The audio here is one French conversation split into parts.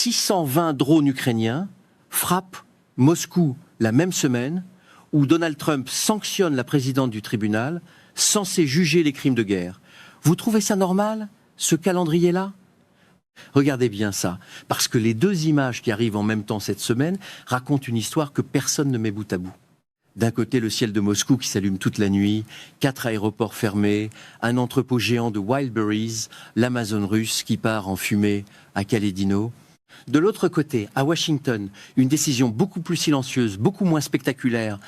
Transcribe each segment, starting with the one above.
620 drones ukrainiens frappent Moscou la même semaine où Donald Trump sanctionne la présidente du tribunal censé juger les crimes de guerre. Vous trouvez ça normal, ce calendrier-là ? Regardez bien ça, parce que les deux images qui arrivent en même temps cette semaine racontent une histoire que personne ne met bout à bout. D'un côté, le ciel de Moscou qui s'allume toute la nuit, 4 aéroports fermés, un entrepôt géant de Wildberries, l'Amazon russe qui part en fumée à Kaledino. De l'autre côté, à Washington, une décision beaucoup plus silencieuse, beaucoup moins spectaculaire,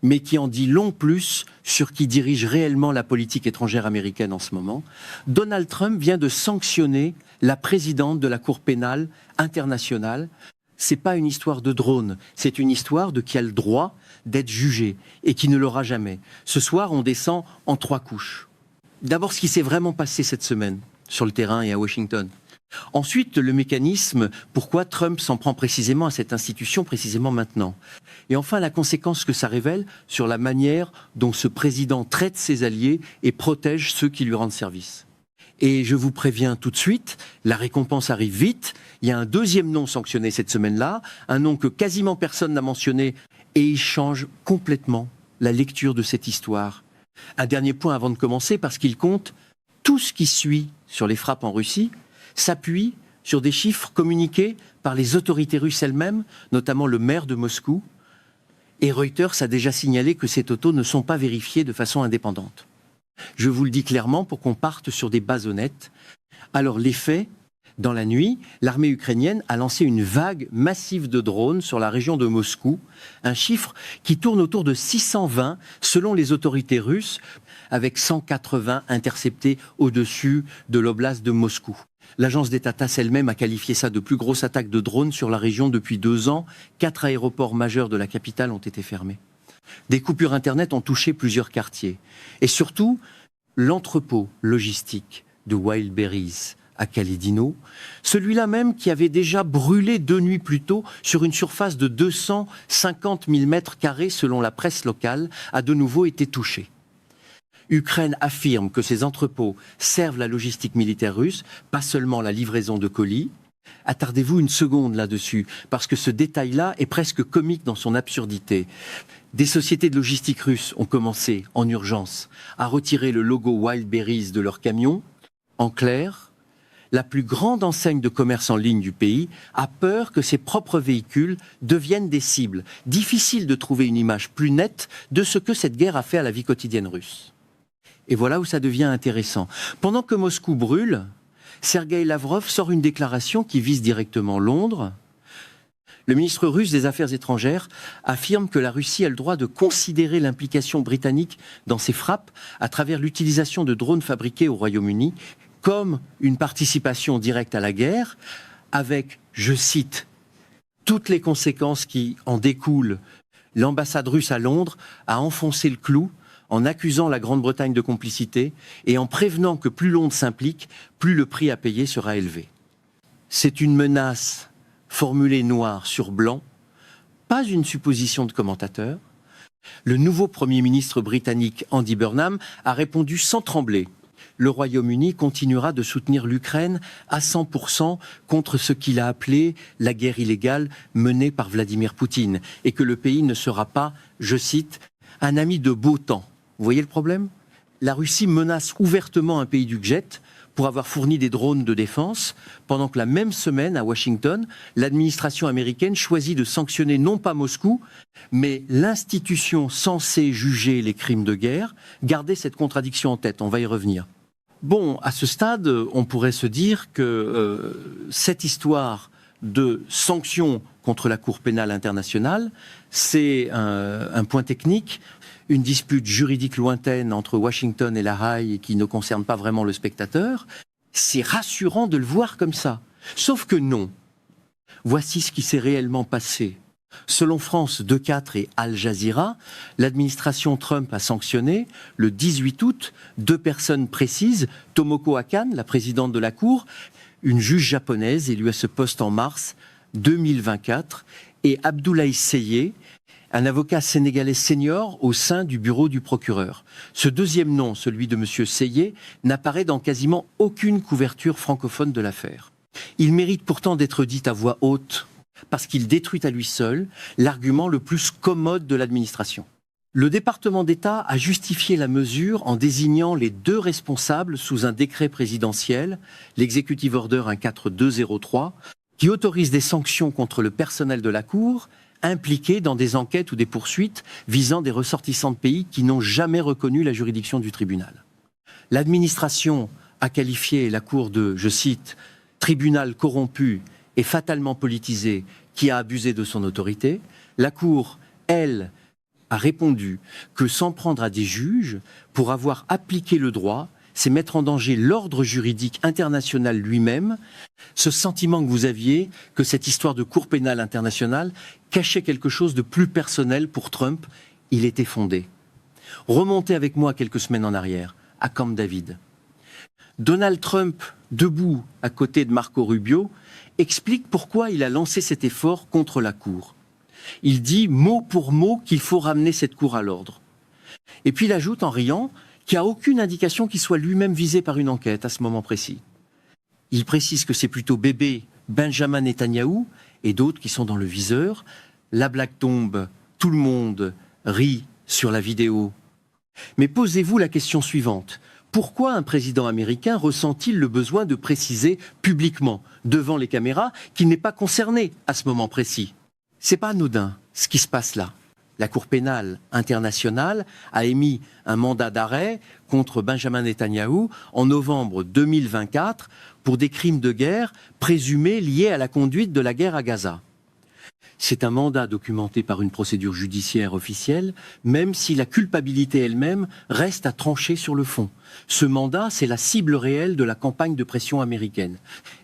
mais qui en dit long plus sur qui dirige réellement la politique étrangère américaine en ce moment. Donald Trump vient de sanctionner la présidente de la Cour pénale internationale. C'est pas une histoire de drone, c'est une histoire de qui a le droit d'être jugé et qui ne l'aura jamais. Ce soir, on descend en 3 couches. D'abord, ce qui s'est vraiment passé cette semaine sur le terrain et à Washington. Ensuite, le mécanisme, pourquoi Trump s'en prend précisément à cette institution, précisément maintenant. Et enfin, la conséquence que ça révèle sur la manière dont ce président traite ses alliés et protège ceux qui lui rendent service. Et je vous préviens tout de suite, la récompense arrive vite. Il y a un deuxième nom sanctionné cette semaine-là, un nom que quasiment personne n'a mentionné, et il change complètement la lecture de cette histoire. Un dernier point avant de commencer, parce qu'il compte, tout ce qui suit sur les frappes en Russie s'appuie sur des chiffres communiqués par les autorités russes elles-mêmes, notamment le maire de Moscou. Et Reuters a déjà signalé que ces totaux ne sont pas vérifiés de façon indépendante. Je vous le dis clairement pour qu'on parte sur des bases honnêtes. Alors les faits, dans la nuit, l'armée ukrainienne a lancé une vague massive de drones sur la région de Moscou, un chiffre qui tourne autour de 620 selon les autorités russes, avec 180 interceptés au-dessus de l'oblast de Moscou. L'agence d'État TASS elle-même a qualifié ça de plus grosse attaque de drones sur la région depuis 2 ans. 4 aéroports majeurs de la capitale ont été fermés. Des coupures Internet ont touché plusieurs quartiers. Et surtout, l'entrepôt logistique de Wildberries à Kaledino, celui-là même qui avait déjà brûlé 2 nuits plus tôt sur une surface de 250 000 mètres carrés selon la presse locale, a de nouveau été touché. Ukraine affirme que ces entrepôts servent la logistique militaire russe, pas seulement la livraison de colis. Attardez-vous une seconde là-dessus, parce que ce détail-là est presque comique dans son absurdité. Des sociétés de logistique russes ont commencé, en urgence, à retirer le logo Wildberries de leurs camions. En clair, la plus grande enseigne de commerce en ligne du pays a peur que ses propres véhicules deviennent des cibles. Difficile de trouver une image plus nette de ce que cette guerre a fait à la vie quotidienne russe. Et voilà où ça devient intéressant. Pendant que Moscou brûle, Sergueï Lavrov sort une déclaration qui vise directement Londres. Le ministre russe des Affaires étrangères affirme que la Russie a le droit de considérer l'implication britannique dans ces frappes à travers l'utilisation de drones fabriqués au Royaume-Uni comme une participation directe à la guerre, avec, je cite, toutes les conséquences qui en découlent. L'ambassade russe à Londres a enfoncé le clou en accusant la Grande-Bretagne de complicité et en prévenant que plus Londres s'implique, plus le prix à payer sera élevé. C'est une menace formulée noir sur blanc, pas une supposition de commentateur. Le nouveau Premier ministre britannique Andy Burnham a répondu sans trembler. Le Royaume-Uni continuera de soutenir l'Ukraine à 100% contre ce qu'il a appelé la guerre illégale menée par Vladimir Poutine et que le pays ne sera pas, je cite, un ami de beau temps. Vous voyez le problème ? La Russie menace ouvertement un pays du G7 pour avoir fourni des drones de défense, pendant que la même semaine, à Washington, l'administration américaine choisit de sanctionner non pas Moscou, mais l'institution censée juger les crimes de guerre. Gardez cette contradiction en tête, on va y revenir. Bon, à ce stade, on pourrait se dire que cette histoire de sanctions contre la Cour pénale internationale, c'est un point technique, une dispute juridique lointaine entre Washington et La Haye qui ne concerne pas vraiment le spectateur. C'est rassurant de le voir comme ça. Sauf que non. Voici ce qui s'est réellement passé. Selon France 24 et Al Jazeera, l'administration Trump a sanctionné, le 18 août, 2 personnes précises, Tomoko Akane, la présidente de la Cour, une juge japonaise élue à ce poste en mars 2024, et Abdoulaye Seye, un avocat sénégalais senior au sein du bureau du procureur. Ce deuxième nom, celui de M. Seye, n'apparaît dans quasiment aucune couverture francophone de l'affaire. Il mérite pourtant d'être dit à voix haute, parce qu'il détruit à lui seul l'argument le plus commode de l'administration. Le département d'État a justifié la mesure en désignant les deux responsables sous un décret présidentiel, l'Executive Order 14203, qui autorise des sanctions contre le personnel de la Cour impliqués dans des enquêtes ou des poursuites visant des ressortissants de pays qui n'ont jamais reconnu la juridiction du tribunal. L'administration a qualifié la Cour de, je cite, « tribunal corrompu et fatalement politisé qui a abusé de son autorité ». La Cour, elle, a répondu que s'en prendre à des juges pour avoir appliqué le droit, c'est mettre en danger l'ordre juridique international lui-même. Ce sentiment que vous aviez, que cette histoire de Cour pénale internationale cachait quelque chose de plus personnel pour Trump, il était fondé. Remontez avec moi quelques semaines en arrière, à Camp David. Donald Trump, debout à côté de Marco Rubio, explique pourquoi il a lancé cet effort contre la Cour. Il dit mot pour mot qu'il faut ramener cette Cour à l'ordre. Et puis il ajoute en riant qu'il n'y a aucune indication qu'il soit lui-même visé par une enquête à ce moment précis. Il précise que c'est plutôt bébé Benjamin Netanyahou et d'autres qui sont dans le viseur. La blague tombe, tout le monde rit sur la vidéo. Mais posez-vous la question suivante. Pourquoi un président américain ressent-il le besoin de préciser publiquement, devant les caméras, qu'il n'est pas concerné à ce moment précis ? C'est pas anodin, ce qui se passe là. La Cour pénale internationale a émis un mandat d'arrêt contre Benjamin Netanyahou en novembre 2024 pour des crimes de guerre présumés liés à la conduite de la guerre à Gaza. C'est un mandat documenté par une procédure judiciaire officielle, même si la culpabilité elle-même reste à trancher sur le fond. Ce mandat, c'est la cible réelle de la campagne de pression américaine.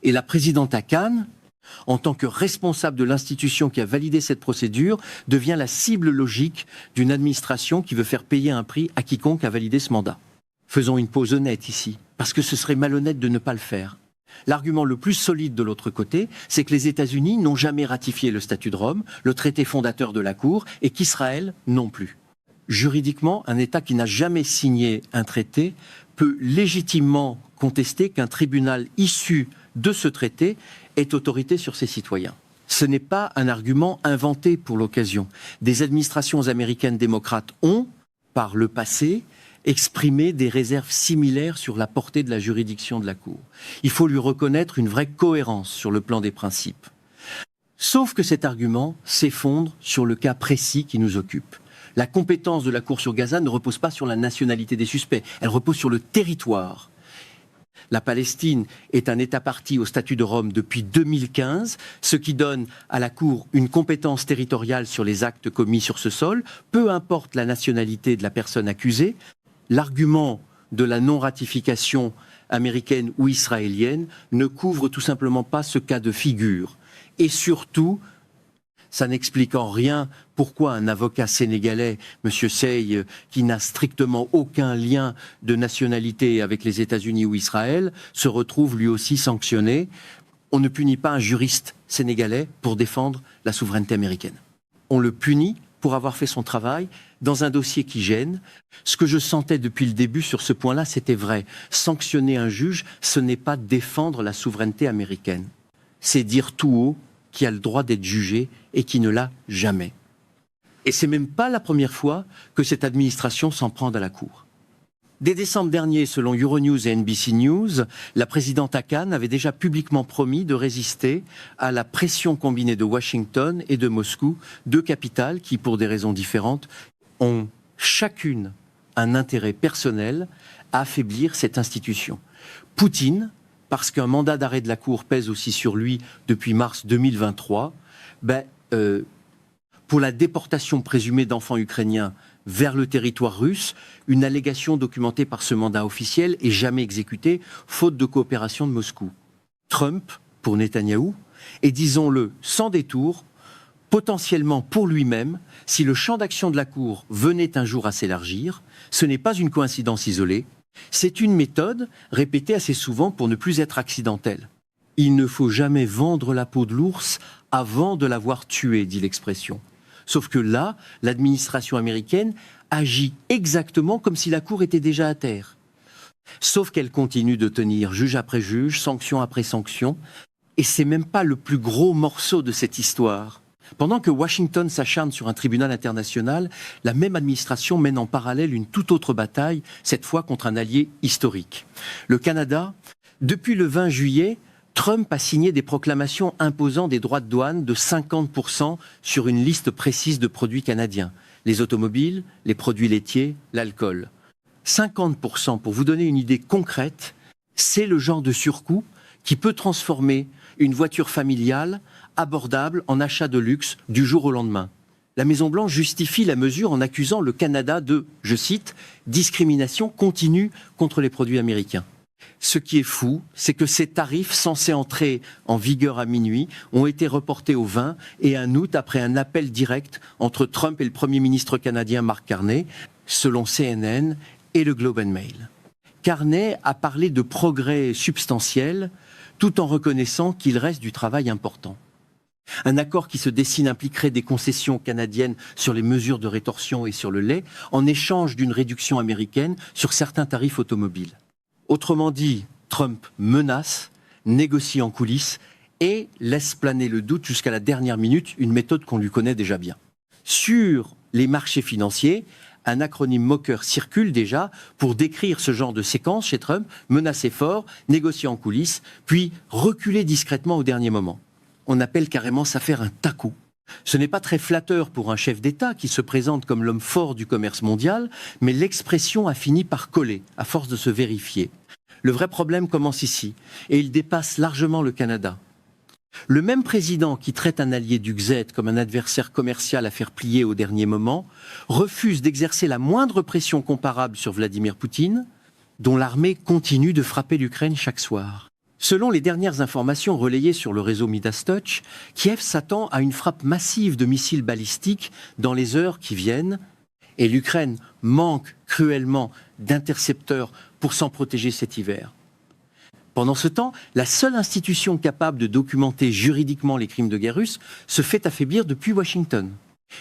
Et la présidente Khan, en tant que responsable de l'institution qui a validé cette procédure, devient la cible logique d'une administration qui veut faire payer un prix à quiconque a validé ce mandat. Faisons une pause honnête ici, parce que ce serait malhonnête de ne pas le faire. L'argument le plus solide de l'autre côté, c'est que les États-Unis n'ont jamais ratifié le statut de Rome, le traité fondateur de la Cour, et qu'Israël non plus. Juridiquement, un État qui n'a jamais signé un traité peut légitimement contester qu'un tribunal issu de ce traité ait autorité sur ses citoyens. Ce n'est pas un argument inventé pour l'occasion. Des administrations américaines démocrates ont, par le passé, exprimé des réserves similaires sur la portée de la juridiction de la Cour. Il faut lui reconnaître une vraie cohérence sur le plan des principes. Sauf que cet argument s'effondre sur le cas précis qui nous occupe. La compétence de la Cour sur Gaza ne repose pas sur la nationalité des suspects, elle repose sur le territoire. La Palestine est un État partie au statut de Rome depuis 2015, ce qui donne à la Cour une compétence territoriale sur les actes commis sur ce sol, peu importe la nationalité de la personne accusée. L'argument de la non-ratification américaine ou israélienne ne couvre tout simplement pas ce cas de figure. Et surtout, ça n'explique en rien pourquoi un avocat sénégalais, M. Sey, qui n'a strictement aucun lien de nationalité avec les États-Unis ou Israël, se retrouve lui aussi sanctionné. On ne punit pas un juriste sénégalais pour défendre la souveraineté américaine. On le punit pour avoir fait son travail dans un dossier qui gêne. Ce que je sentais depuis le début sur ce point-là, c'était vrai. Sanctionner un juge, ce n'est pas défendre la souveraineté américaine. C'est dire tout haut qui a le droit d'être jugé et qui ne l'a jamais. Et c'est même pas la première fois que cette administration s'en prend à la Cour. Dès décembre dernier, selon Euronews et NBC News, la présidente Khan avait déjà publiquement promis de résister à la pression combinée de Washington et de Moscou, deux capitales qui, pour des raisons différentes, ont chacune un intérêt personnel à affaiblir cette institution. Poutine, parce qu'un mandat d'arrêt de la Cour pèse aussi sur lui depuis mars 2023, pour la déportation présumée d'enfants ukrainiens vers le territoire russe, une allégation documentée par ce mandat officiel est jamais exécutée, faute de coopération de Moscou. Trump, pour Netanyahou, et disons-le sans détour, potentiellement pour lui-même, si le champ d'action de la Cour venait un jour à s'élargir, ce n'est pas une coïncidence isolée, c'est une méthode répétée assez souvent pour ne plus être accidentelle. Il ne faut jamais vendre la peau de l'ours avant de l'avoir tué, dit l'expression. Sauf que là, l'administration américaine agit exactement comme si la Cour était déjà à terre. Sauf qu'elle continue de tenir juge après juge, sanction après sanction. Et c'est même pas le plus gros morceau de cette histoire. Pendant que Washington s'acharne sur un tribunal international, la même administration mène en parallèle une toute autre bataille, cette fois contre un allié historique. Le Canada, depuis le 20 juillet, Trump a signé des proclamations imposant des droits de douane de 50% sur une liste précise de produits canadiens. Les automobiles, les produits laitiers, l'alcool. 50%, pour vous donner une idée concrète, c'est le genre de surcoût qui peut transformer une voiture familiale abordable en achat de luxe du jour au lendemain. La Maison-Blanche justifie la mesure en accusant le Canada de, je cite, « discrimination continue contre les produits américains ». Ce qui est fou, c'est que ces tarifs censés entrer en vigueur à minuit ont été reportés au 20 et 1 août après un appel direct entre Trump et le Premier ministre canadien Mark Carney, selon CNN et le Globe and Mail. Carney a parlé de progrès substantiels tout en reconnaissant qu'il reste du travail important. Un accord qui se dessine impliquerait des concessions canadiennes sur les mesures de rétorsion et sur le lait, en échange d'une réduction américaine sur certains tarifs automobiles. Autrement dit, Trump menace, négocie en coulisses et laisse planer le doute jusqu'à la dernière minute, une méthode qu'on lui connaît déjà bien. Sur les marchés financiers, un acronyme moqueur circule déjà pour décrire ce genre de séquence chez Trump, menacer fort, négocier en coulisses, puis reculer discrètement au dernier moment. On appelle carrément ça faire un taco. Ce n'est pas très flatteur pour un chef d'État qui se présente comme l'homme fort du commerce mondial, mais l'expression a fini par coller, à force de se vérifier. Le vrai problème commence ici, et il dépasse largement le Canada. Le même président qui traite un allié du XZ comme un adversaire commercial à faire plier au dernier moment, refuse d'exercer la moindre pression comparable sur Vladimir Poutine, dont l'armée continue de frapper l'Ukraine chaque soir. Selon les dernières informations relayées sur le réseau Midas Touch, Kiev s'attend à une frappe massive de missiles balistiques dans les heures qui viennent, et l'Ukraine manque cruellement d'intercepteurs pour s'en protéger cet hiver. Pendant ce temps, la seule institution capable de documenter juridiquement les crimes de guerre russes se fait affaiblir depuis Washington.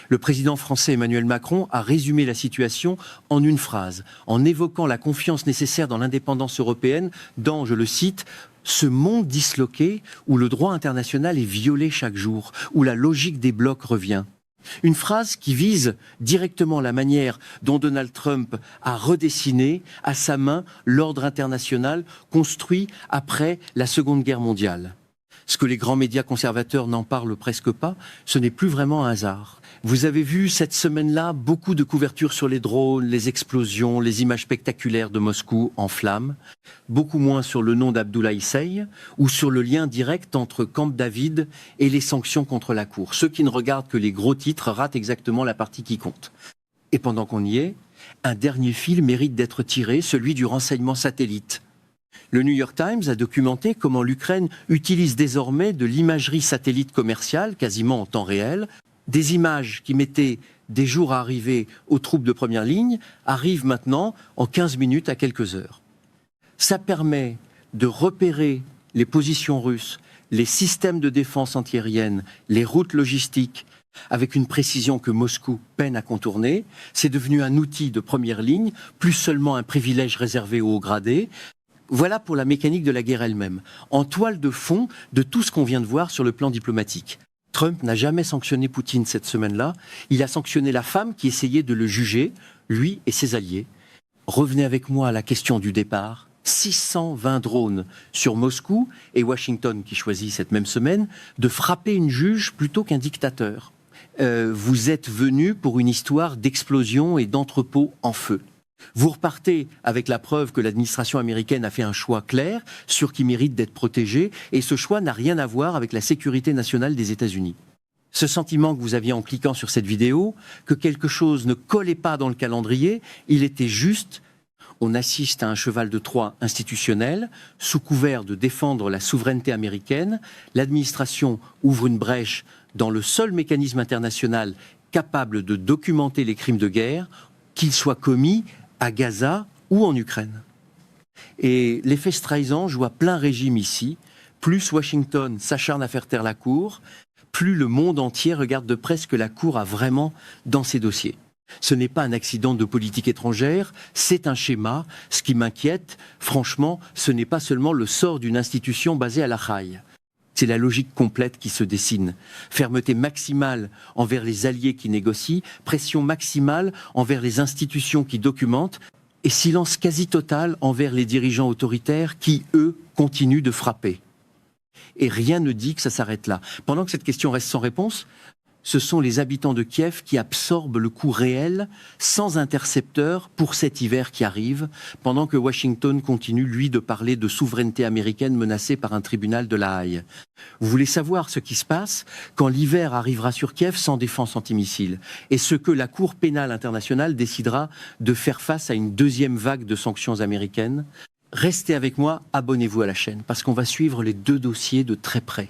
Le président français Emmanuel Macron a résumé la situation en une phrase, en évoquant la confiance nécessaire dans l'indépendance européenne dans, je le cite, « ce monde disloqué où le droit international est violé chaque jour, où la logique des blocs revient ». Une phrase qui vise directement la manière dont Donald Trump a redessiné à sa main l'ordre international construit après la Seconde Guerre mondiale. Ce que les grands médias conservateurs n'en parlent presque pas, ce n'est plus vraiment un hasard. Vous avez vu cette semaine-là beaucoup de couvertures sur les drones, les explosions, les images spectaculaires de Moscou en flammes, beaucoup moins sur le nom d'Abdoulaye Sey ou sur le lien direct entre Camp David et les sanctions contre la Cour. Ceux qui ne regardent que les gros titres ratent exactement la partie qui compte. Et pendant qu'on y est, un dernier fil mérite d'être tiré, celui du renseignement satellite. Le New York Times a documenté comment l'Ukraine utilise désormais de l'imagerie satellite commerciale, quasiment en temps réel. Des images qui mettaient des jours à arriver aux troupes de première ligne arrivent maintenant en 15 minutes à quelques heures. Ça permet de repérer les positions russes, les systèmes de défense antiaérienne, les routes logistiques, avec une précision que Moscou peine à contourner. C'est devenu un outil de première ligne, plus seulement un privilège réservé aux hauts gradés. Voilà pour la mécanique de la guerre elle-même, en toile de fond de tout ce qu'on vient de voir sur le plan diplomatique. Trump n'a jamais sanctionné Poutine cette semaine-là. Il a sanctionné la femme qui essayait de le juger, lui et ses alliés. Revenez avec moi à la question du départ. 620 drones sur Moscou et Washington qui choisit cette même semaine de frapper une juge plutôt qu'un dictateur. Vous êtes venu pour une histoire d'explosion et d'entrepôt en feu. Vous repartez avec la preuve que l'administration américaine a fait un choix clair, sûr qui mérite d'être protégé, et ce choix n'a rien à voir avec la sécurité nationale des États-Unis. Ce sentiment que vous aviez en cliquant sur cette vidéo, que quelque chose ne collait pas dans le calendrier, il était juste. On assiste à un cheval de Troie institutionnel, sous couvert de défendre la souveraineté américaine. L'administration ouvre une brèche dans le seul mécanisme international capable de documenter les crimes de guerre, qu'ils soient commis à Gaza ou en Ukraine. Et l'effet Streisand joue à plein régime ici. Plus Washington s'acharne à faire taire la Cour, plus le monde entier regarde de près ce que la Cour a vraiment dans ses dossiers. Ce n'est pas un accident de politique étrangère, c'est un schéma. Ce qui m'inquiète, franchement, ce n'est pas seulement le sort d'une institution basée à La Haye. C'est la logique complète qui se dessine. Fermeté maximale envers les alliés qui négocient, pression maximale envers les institutions qui documentent, et silence quasi total envers les dirigeants autoritaires qui, eux, continuent de frapper. Et rien ne dit que ça s'arrête là. Pendant que cette question reste sans réponse, ce sont les habitants de Kiev qui absorbent le coup réel, sans intercepteur, pour cet hiver qui arrive, pendant que Washington continue, lui, de parler de souveraineté américaine menacée par un tribunal de La Haye. Vous voulez savoir ce qui se passe quand l'hiver arrivera sur Kiev sans défense antimissile, et ce que la Cour pénale internationale décidera de faire face à une deuxième vague de sanctions américaines. Restez avec moi, abonnez-vous à la chaîne, parce qu'on va suivre les deux dossiers de très près.